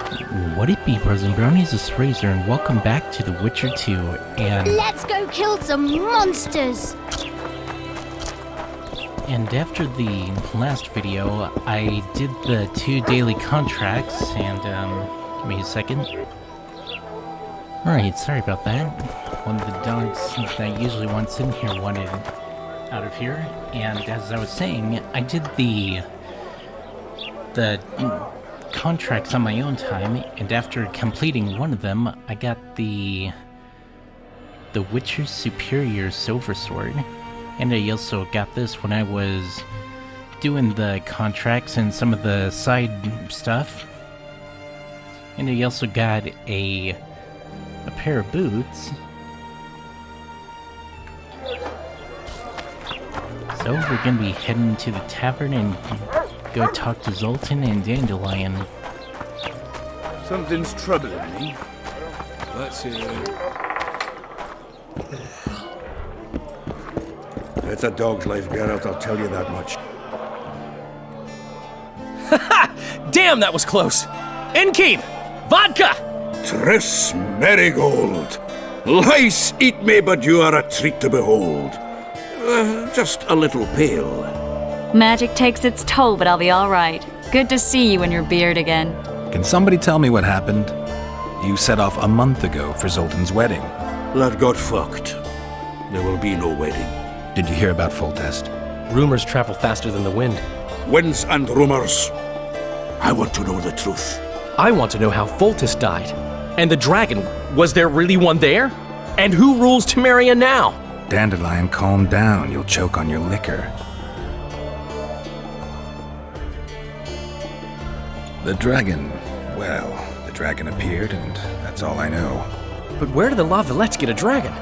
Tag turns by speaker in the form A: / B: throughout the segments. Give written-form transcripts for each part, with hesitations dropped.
A: What it be, bros and bronies, it's Razor, and welcome back to The Witcher 2, and...
B: Let's go kill some monsters!
A: And after the last video, I did the 2 daily contracts, and, give me a second. Alright, sorry about that. One of the dogs that I usually wants in here wanted out of here, and as I was saying, I did the contracts on my own time, and after completing one of them, I got the Witcher's Superior Silver Sword, and I also got this when I was doing the contracts and some of the side stuff, and I also got a pair of boots. So we're gonna be heading to the tavern and go talk to Zoltan and Dandelion.
C: Something's troubling me. Let's hear it.
D: It's a dog's life, Geralt, I'll tell you that much.
E: Damn, that was close! Innkeep! Vodka!
D: Triss Marigold! Lice eat me, but you are a treat to behold. Just a little pale.
F: Magic takes its toll, but I'll be all right. Good to see you and your beard again.
G: Can somebody tell me what happened? You set off a month ago for Zoltan's wedding.
D: Lad got fucked. There will be no wedding.
G: Did you hear about Foltest?
E: Rumors travel faster than the wind.
D: Winds and rumors. I want to know the truth.
E: I want to know how Foltest died. And the dragon, was there really one there? And who rules Temeria now?
G: Dandelion, calm down. You'll choke on your liquor. The dragon... well, the dragon appeared, and that's all I know.
E: But where did the Lavalettes get a dragon?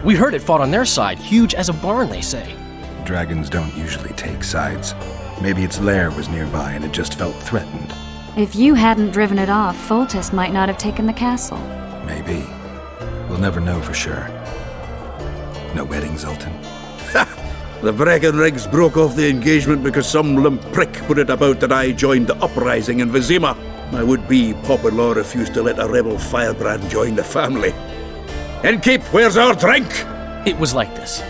E: We heard it fought on their side, huge as a barn, they say.
G: Dragons don't usually take sides. Maybe its lair was nearby and it just felt threatened.
F: If you hadn't driven it off, Foltest might not have taken the castle.
G: Maybe. We'll never know for sure. No wedding, Zoltan?
D: The Breckenrigs broke off the engagement because some limp prick put it about that I joined the uprising in Vizima. My would-be Pop-in-law refused to let a rebel firebrand join the family. Innkeep, where's our drink?
E: It was like this.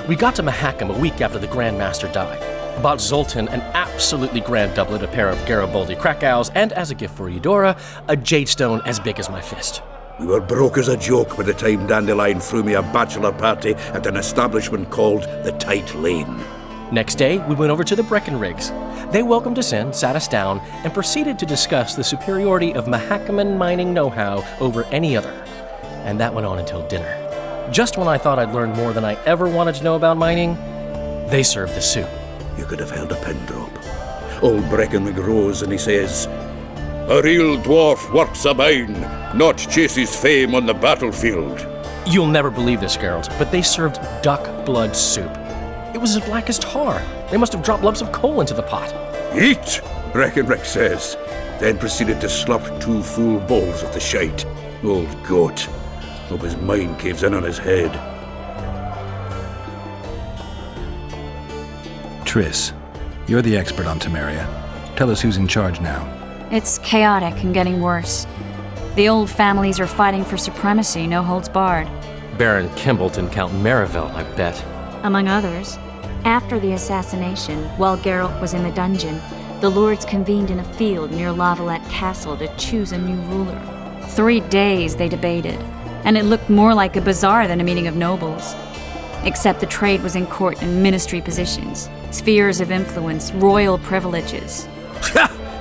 E: We got to Mahakam a week after the Grand Master died. Bought Zoltan an absolutely grand doublet, a pair of Garibaldi Krakau's, and as a gift for Eudora, a jade stone as big as my fist.
D: We were broke as a joke by the time Dandelion threw me a bachelor party at an establishment called the Tight Lane.
E: Next day, we went over to the Breckenrigs. They welcomed us in, sat us down, and proceeded to discuss the superiority of Mahakaman mining know-how over any other. And that went on until dinner. Just when I thought I'd learned more than I ever wanted to know about mining, they served the soup.
D: You could have held a pin drop. Old Breckenrig rose and he says, "A real dwarf works a mine, not chases fame on the battlefield."
E: You'll never believe this, Geralt, but they served duck blood soup. It was as black as tar. They must have dropped lumps of coal into the pot.
D: "Eat," Breckenrig says, then proceeded to slurp 2 full bowls of the shite. Old goat. Hope his mind caves in on his head.
G: Triss, you're the expert on Temeria. Tell us who's in charge now.
F: It's chaotic and getting worse. The old families are fighting for supremacy, no holds barred.
E: Baron Kimbolt and Count Merivale, I bet.
F: Among others. After the assassination, while Geralt was in the dungeon, the lords convened in a field near Lavalette Castle to choose a new ruler. 3 days they debated, and it looked more like a bazaar than a meeting of nobles. Except the trade was in court and ministry positions, spheres of influence, royal privileges.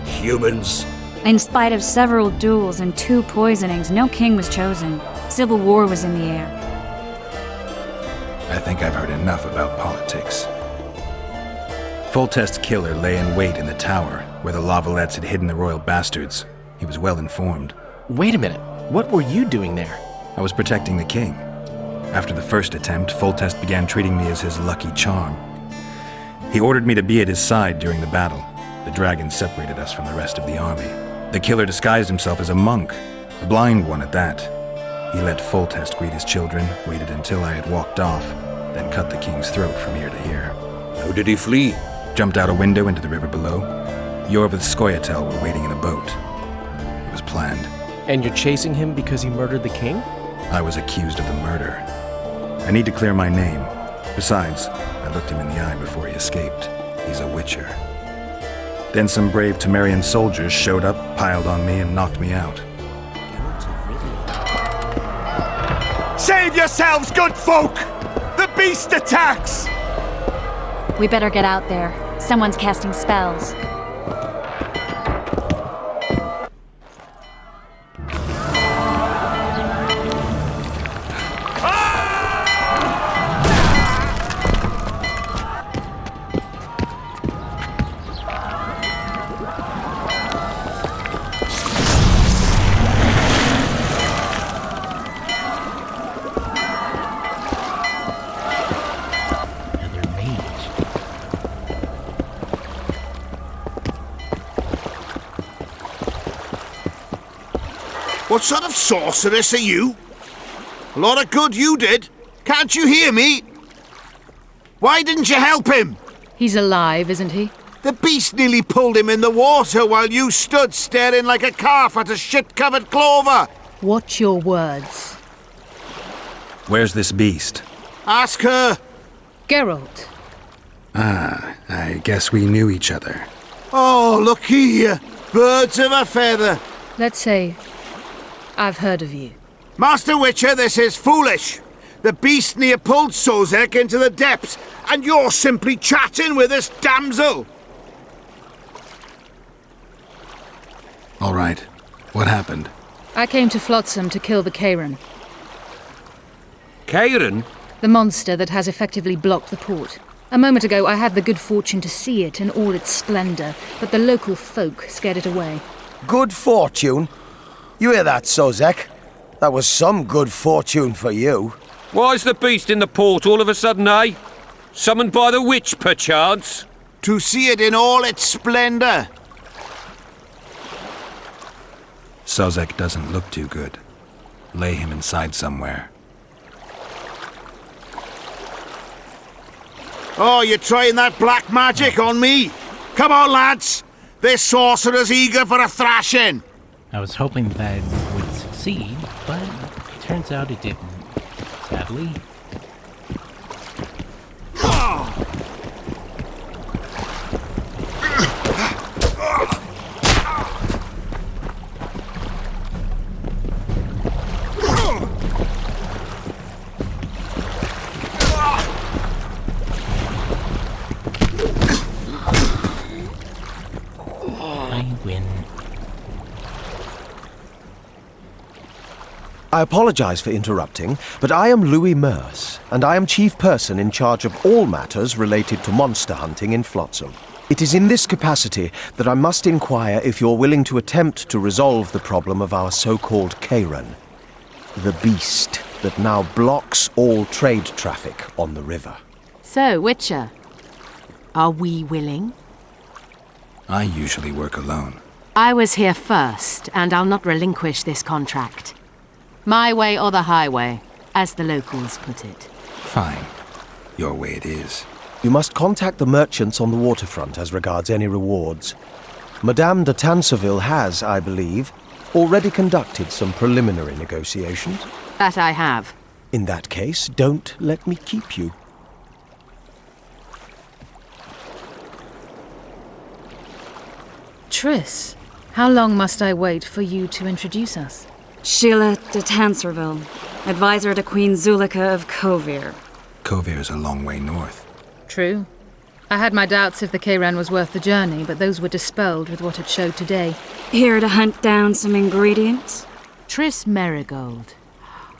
D: Humans.
F: In spite of several duels and 2 poisonings, no king was chosen. Civil war was in the air.
G: I think I've heard enough about politics. Foltest's killer lay in wait in the tower, where the Lavalettes had hidden the royal bastards. He was well informed.
E: Wait a minute. What were you doing there?
G: I was protecting the king. After the first attempt, Foltest began treating me as his lucky charm. He ordered me to be at his side during the battle. The dragon separated us from the rest of the army. The killer disguised himself as a monk, a blind one at that. He let Foltest greet his children, waited until I had walked off, then cut the king's throat from ear to ear.
D: How did he flee?
G: Jumped out a window into the river below. Yorv with Skoyatel were waiting in a boat. It was planned.
E: And you're chasing him because he murdered the king?
G: I was accused of the murder. I need to clear my name. Besides, I looked him in the eye before he escaped. He's a witcher. Then some brave Temerian soldiers showed up, piled on me, and knocked me out.
H: Save yourselves, good folk! The beast attacks!
F: We better get out there. Someone's casting spells.
A: Another mage.
H: What sort of sorceress are you? A lot of good you did. Can't you hear me? Why didn't you help him?
I: He's alive, isn't he?
H: The beast nearly pulled him in the water while you stood staring like a calf at a shit-covered clover.
I: Watch your words.
G: Where's this beast?
H: Ask her.
I: Geralt,
G: I guess we knew each other.
H: Oh, look here. Birds of a feather.
I: let's say I've heard of you.
H: Master Witcher, this is foolish. The beast near pulled Sozek into the depths, and you're simply chatting with this damsel.
G: All right. What happened?
I: I came to Flotsam to kill the Kayran,
C: Kayran?
I: the monster that has effectively blocked the port. A moment ago, I had the good fortune to see it in all its splendor, but the local folk scared it away.
J: Good fortune? You hear that, Sozek? That was some good fortune for you.
C: Why's the beast in the port all of a sudden, eh? Summoned by the witch, perchance?
H: To see it in all its splendor.
G: Sozek doesn't look too good. Lay him inside somewhere.
H: Oh, you're trying that black magic on me? Come on, lads. This sorcerer's eager for a thrashing.
A: I was hoping that it would succeed, but it turns out it didn't. Sadly. I win.
J: I apologize for interrupting, but I am Louis Merce, and I am chief person in charge of all matters related to monster hunting in Flotsam. It is in this capacity that I must inquire if you're willing to attempt to resolve the problem of our so-called Kayran, the beast that now blocks all trade traffic on the river.
K: So, Witcher, are we willing?
G: I usually work alone.
K: I was here first, and I'll not relinquish this contract. My way or the highway, as the locals put it.
G: Fine. Your way it is.
J: You must contact the merchants on the waterfront as regards any rewards. Madame de Tanseville has, I believe, already conducted some preliminary negotiations.
K: That I have.
J: In that case, don't let me keep you.
I: Triss, how long must I wait for you to introduce us?
F: Sheila de Tanserville, advisor to Queen Zulika of Kovir.
G: Kovir's a long way north.
I: True. I had my doubts if the Kayran was worth the journey, but those were dispelled with what it showed today.
F: Here to hunt down some ingredients?
K: Triss Merigold.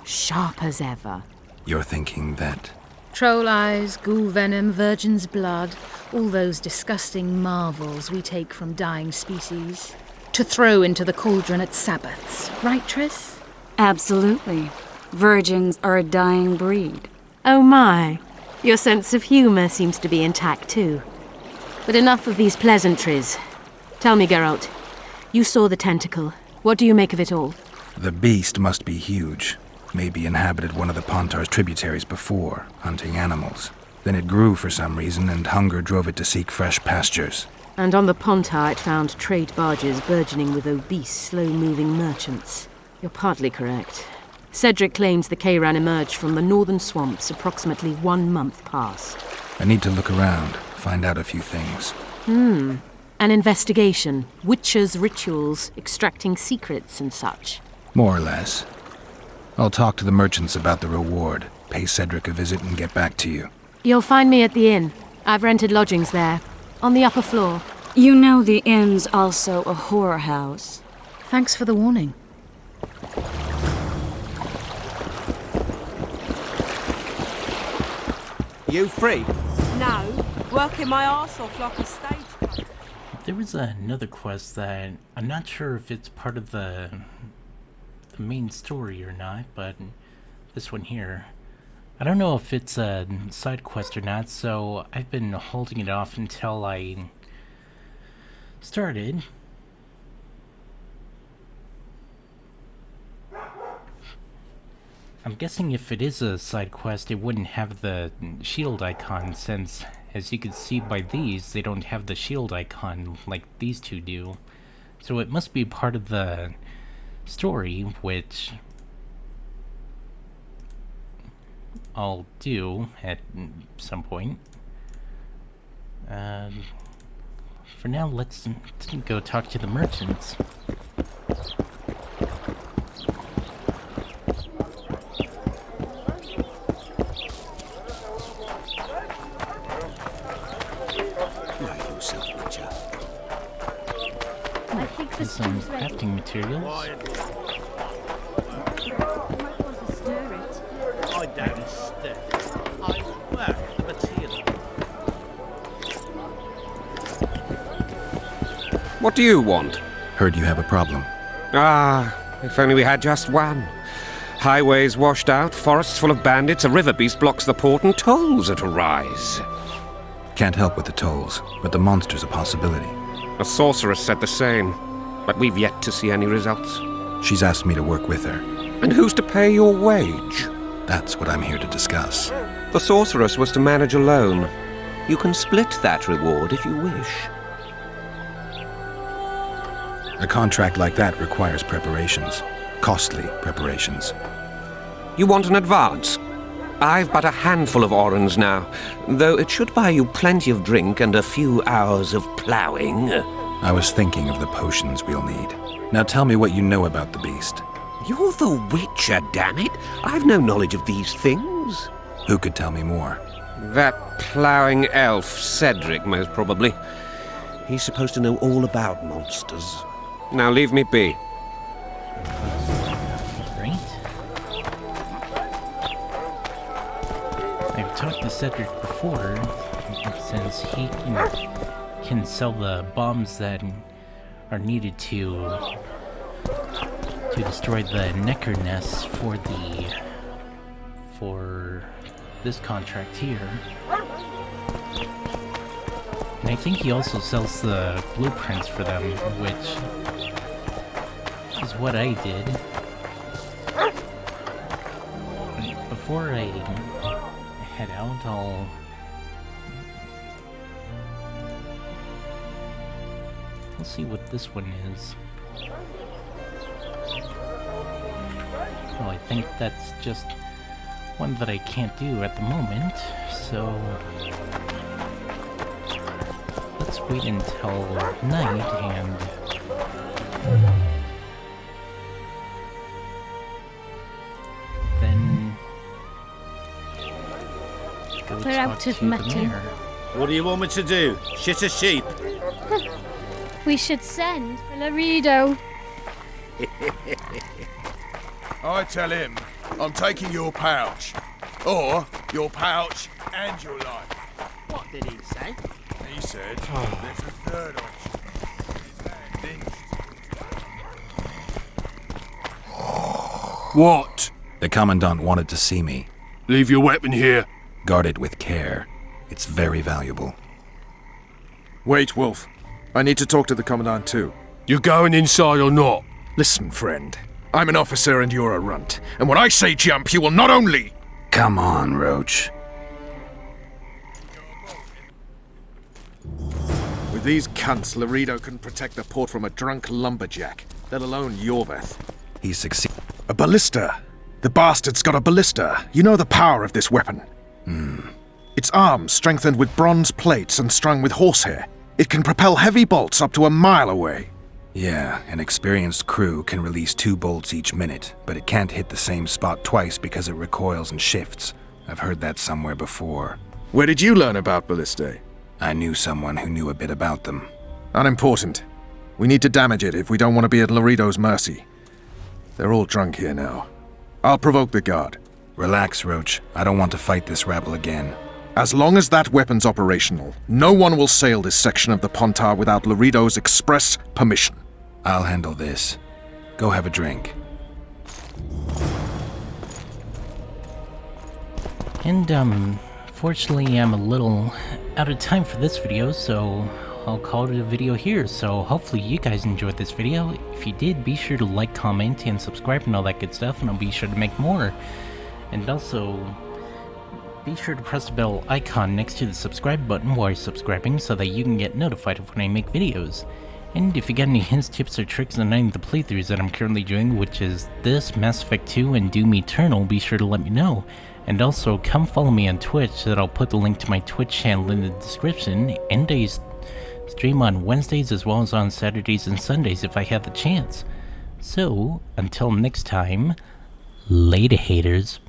K: Sharp as ever.
G: You're thinking that...
I: Troll eyes, ghoul venom, virgin's blood, all those disgusting marvels we take from dying species, to throw into the cauldron at Sabbaths. Right, Triss?
F: Absolutely. Virgins are a dying breed.
K: Oh my. Your sense of humour seems to be intact too. But enough of these pleasantries. Tell me, Geralt, you saw the tentacle. What do you make of it all?
G: The beast must be huge. Maybe inhabited one of the Pontar's tributaries before, hunting animals. Then it grew for some reason, and hunger drove it to seek fresh pastures.
K: And on the Pontar it found trade barges burgeoning with obese, slow-moving merchants. You're partly correct. Cedric claims the Kayran emerged from the northern swamps approximately 1 month past.
G: I need to look around, find out a few things.
K: An investigation, witches' rituals, extracting secrets and such.
G: More or less. I'll talk to the merchants about the reward, pay Cedric a visit and get back to you.
K: You'll find me at the inn. I've rented lodgings there, on the upper floor.
F: You know the inn's also a whorehouse.
I: Thanks for the warning.
L: You free?
M: No, working my arse off like a stage.
A: There was another quest that I'm not sure if it's part of the main story or not, but this one here, I don't know if it's a side quest or not, so I've been holding it off until I started. I'm guessing if it is a side quest, it wouldn't have the shield icon, since, as you can see by these, they don't have the shield icon like these two do. So it must be part of the story, which I'll do at some point. For now, let's go talk to the merchants. Some crafting materials.
H: I don't stir. I work material.
C: What do you want?
G: Heard you have a problem.
C: If only we had just one. Highways washed out, forests full of bandits, a river beast blocks the port, and tolls at a rise.
G: Can't help with the tolls, but the monster's a possibility.
C: A sorceress said the same, but we've yet to see any results.
G: She's asked me to work with her.
C: And who's to pay your wage?
G: That's what I'm here to discuss.
C: The sorceress was to manage alone. You can split that reward if you wish.
G: A contract like that requires preparations. Costly preparations.
C: You want an advance? I've but a handful of orens now, though it should buy you plenty of drink and a few hours of ploughing.
G: I was thinking of the potions we'll need. Now tell me what you know about the beast.
C: You're the Witcher, damn it! I've no knowledge of these things.
G: Who could tell me more?
C: That ploughing elf, Cedric, most probably. He's supposed to know all about monsters. Now leave me be.
A: Great. I've talked to Cedric before, since he can sell the bombs that are needed to destroy the Necker nests for this contract here. And I think he also sells the blueprints for them, which is what I did. Before I head out, I'll see what this one is. Well, I think that's just one that I can't do at the moment, so let's wait until night and then go
B: We're
A: talk
B: out of
A: to the
B: mutton.
A: mayor.
H: What do you want me to do? Shit a sheep?
B: We should send for Laredo.
N: I tell him I'm taking your pouch. Or your pouch and your life.
L: What did he say?
N: He said there's a third option. His hand What?
G: The Commandant wanted to see me.
N: Leave your weapon here.
G: Guard it with care. It's very valuable.
N: Wait, Wolf. I need to talk to the Commandant too. You're going inside or not? Listen, friend. I'm an officer and you're a runt. And when I say jump, you will not only...
G: Come on, Roach.
N: With these cunts, Laredo couldn't protect the port from a drunk lumberjack, let alone Yorveth.
G: He succeeded.
N: A ballista! The bastard's got a ballista. You know the power of this weapon. Its arms strengthened with bronze plates and strung with horsehair. It can propel heavy bolts up to a mile away.
G: Yeah, an experienced crew can release 2 bolts each minute, but it can't hit the same spot twice because it recoils and shifts. I've heard that somewhere before.
N: Where did you learn about ballistae?
G: I knew someone who knew a bit about them.
N: Unimportant. We need to damage it if we don't want to be at Laredo's mercy. They're all drunk here now. I'll provoke the guard.
G: Relax, Roach. I don't want to fight this rabble again.
N: As long as that weapon's operational, no one will sail this section of the Pontar without Laredo's express permission.
G: I'll handle this. Go have a drink.
A: And, fortunately I'm a little out of time for this video, so I'll call it a video here. So hopefully you guys enjoyed this video. If you did, be sure to like, comment, and subscribe and all that good stuff, and I'll be sure to make more. And also, be sure to press the bell icon next to the subscribe button while you're subscribing so that you can get notified of when I make videos. And if you got any hints, tips, or tricks on any of the playthroughs that I'm currently doing, which is this, Mass Effect 2, and Doom Eternal, be sure to let me know. And also, come follow me on Twitch, that I'll put the link to my Twitch channel in the description, and I stream on Wednesdays as well as on Saturdays and Sundays if I have the chance. So, until next time, later haters.